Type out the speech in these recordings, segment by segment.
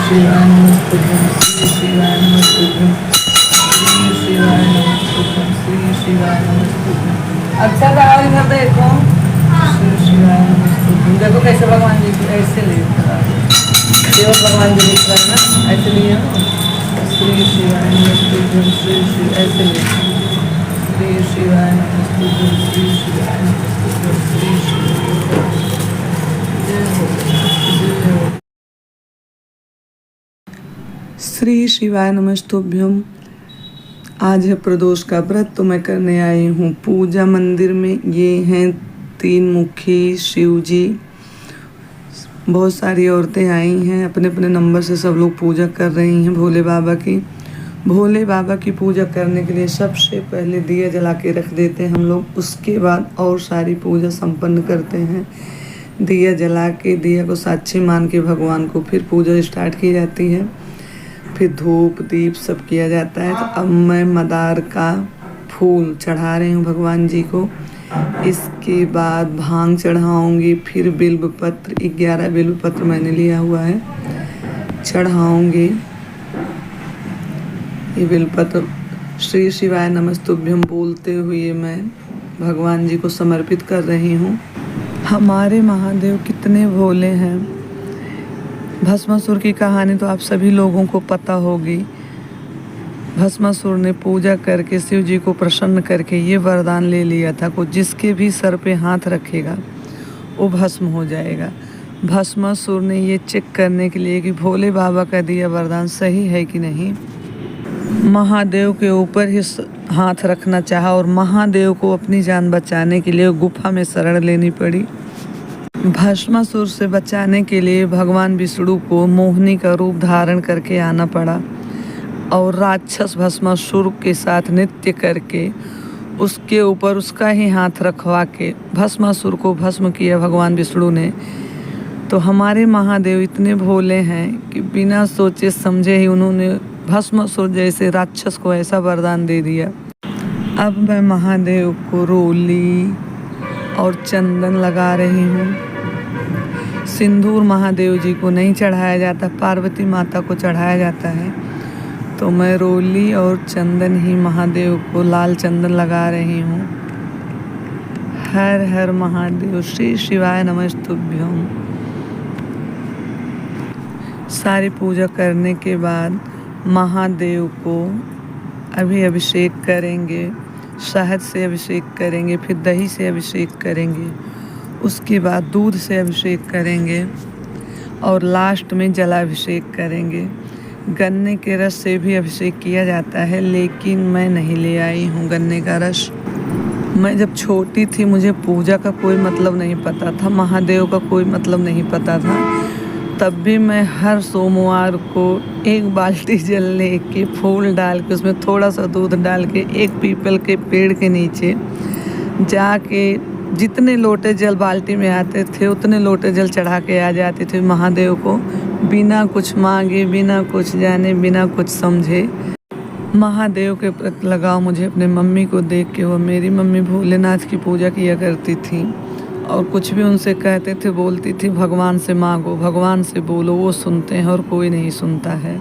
शिवाय नमस्तुभ्यं श्री शिवाय नमस्तुभ्यं श्री शिवाय नमस्तुभ्यं श्री शिवाय नमस्तुभ्यं। अच्छा गाओ इधर देखो। श्री शिवाय नमस्तुभ्यं। देखो कैसे भगवान जी की ऐसे लिए केवल भगवान जी दिख रहे हैं ना, ऐसे लिए श्री शिवाय नमस्तुभ्यं श्री शिव ऐसे लिए श्री शिवाय नमस्तुभ्यं श्री शिवाय नमस्तुभ्यं श्री शिवाय। जय हो जय हो। श्री शिवाय नमस्तुभ्यं। आज है प्रदोष का व्रत, तो मैं करने आई हूँ पूजा मंदिर में। ये हैं 3 मुखी शिव जी। बहुत सारी औरतें आई हैं, अपने अपने नंबर से सब लोग पूजा कर रही हैं भोले बाबा की। भोले बाबा की पूजा करने के लिए सबसे पहले दिया जला के रख देते हैं हम लोग, उसके बाद और सारी पूजा संपन्न करते हैं। दिया जला के, दिया को साक्षी मान के भगवान को फिर पूजा स्टार्ट की जाती है। फिर धूप दीप सब किया जाता है। तो अब मैं मदार का फूल चढ़ा रही हूँ भगवान जी को। इसके बाद भांग चढ़ाऊँगी, फिर बिल्व पत्र 11 बिल्व पत्र मैंने लिया हुआ है, चढ़ाऊँगी। ये बिल्व पत्र श्री शिवाय नमस्तुभ्यं बोलते हुए मैं भगवान जी को समर्पित कर रही हूँ। हमारे महादेव कितने भोले हैं। भस्मासुर की कहानी तो आप सभी लोगों को पता होगी। भस्मासुर ने पूजा करके शिव जी को प्रसन्न करके ये वरदान ले लिया था को जिसके भी सर पे हाथ रखेगा वो भस्म हो जाएगा। भस्मासुर ने ये चेक करने के लिए कि भोले बाबा का दिया वरदान सही है कि नहीं, महादेव के ऊपर ही हाथ रखना चाहा और महादेव को अपनी जान बचाने के लिए गुफा में शरण लेनी पड़ी। भस्मासुर से बचाने के लिए भगवान विष्णु को मोहिनी का रूप धारण करके आना पड़ा और राक्षस भस्मासुर के साथ नृत्य करके उसके ऊपर उसका ही हाथ रखवा के भस्मासुर को भस्म किया भगवान विष्णु ने। तो हमारे महादेव इतने भोले हैं कि बिना सोचे समझे ही उन्होंने भस्मासुर जैसे राक्षस को ऐसा वरदान दे दिया। अब मैं महादेव को रोली और चंदन लगा रही हूँ। सिंदूर महादेव जी को नहीं चढ़ाया जाता, पार्वती माता को चढ़ाया जाता है। तो मैं रोली और चंदन ही महादेव को लाल चंदन लगा रही हूँ। हर हर महादेव श्री शिवाय नमस्तुभ्यं। सारी पूजा करने के बाद महादेव को अभी अभिषेक करेंगे, शहद से अभिषेक करेंगे, फिर दही से अभिषेक करेंगे, उसके बाद दूध से अभिषेक करेंगे और लास्ट में जलाभिषेक करेंगे। गन्ने के रस से भी अभिषेक किया जाता है, लेकिन मैं नहीं ले आई हूँ गन्ने का रस। मैं जब छोटी थी मुझे पूजा का कोई मतलब नहीं पता था, महादेव का कोई मतलब नहीं पता था। तब भी मैं हर सोमवार को 1 बाल्टी जल लेके फूल डाल के उसमें थोड़ा सा दूध डाल के एक पीपल के पेड़ के नीचे जाके जितने लोटे जल बाल्टी में आते थे उतने लोटे जल चढ़ा के आ जाती थी महादेव को, बिना कुछ मांगे, बिना कुछ जाने, बिना कुछ समझे। महादेव के प्रति लगाव मुझे अपने मम्मी को देख के हुआ। मेरी मम्मी भोलेनाथ की पूजा किया करती थी और कुछ भी उनसे कहते थे बोलती थी भगवान से मांगो, भगवान से बोलो, वो सुनते हैं और कोई नहीं सुनता है।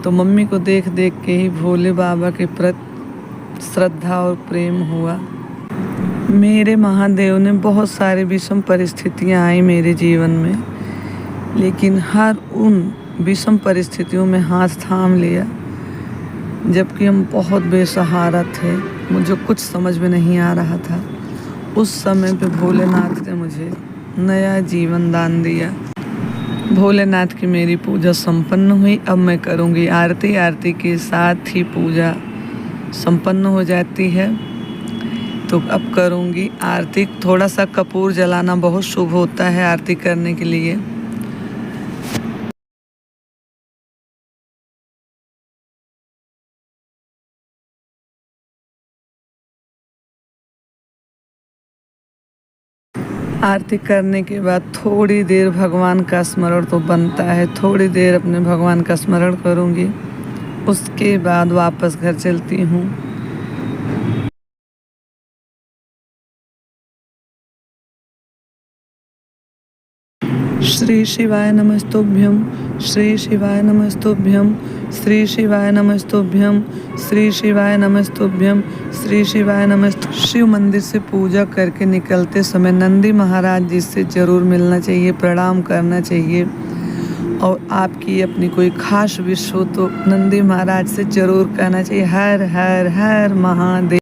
तो मम्मी को देख देख के ही भोले बाबा के प्रति श्रद्धा और प्रेम हुआ। मेरे महादेव ने बहुत सारी विषम परिस्थितियां आई मेरे जीवन में, लेकिन हर उन विषम परिस्थितियों में हाथ थाम लिया जबकि हम बहुत बेसहारा थे, मुझे कुछ समझ में नहीं आ रहा था। उस समय पे भोलेनाथ ने मुझे नया जीवन दान दिया। भोलेनाथ की मेरी पूजा संपन्न हुई। अब मैं करूँगी आरती। आरती के साथ ही पूजा संपन्न हो जाती है। तो अब करूँगी आरती। थोड़ा सा कपूर जलाना बहुत शुभ होता है आरती करने के लिए। आरती करने के बाद थोड़ी देर भगवान का स्मरण तो बनता है, थोड़ी देर अपने भगवान का स्मरण करूँगी, उसके बाद वापस घर चलती हूँ। श्री शिवाय नमस्तुभ्यं, श्री शिवाय नमस्तुभ्यं, श्री शिवाय नमस्तुभ्यं, श्री शिवाय नमस्तुभ्यं, श्री शिवाय नमस्त। शिव मंदिर से पूजा करके निकलते समय नंदी महाराज जी से ज़रूर मिलना चाहिए, प्रणाम करना चाहिए। और आपकी अपनी कोई खास विश हो तो नंदी महाराज से ज़रूर कहना चाहिए हर हर हर महादेव।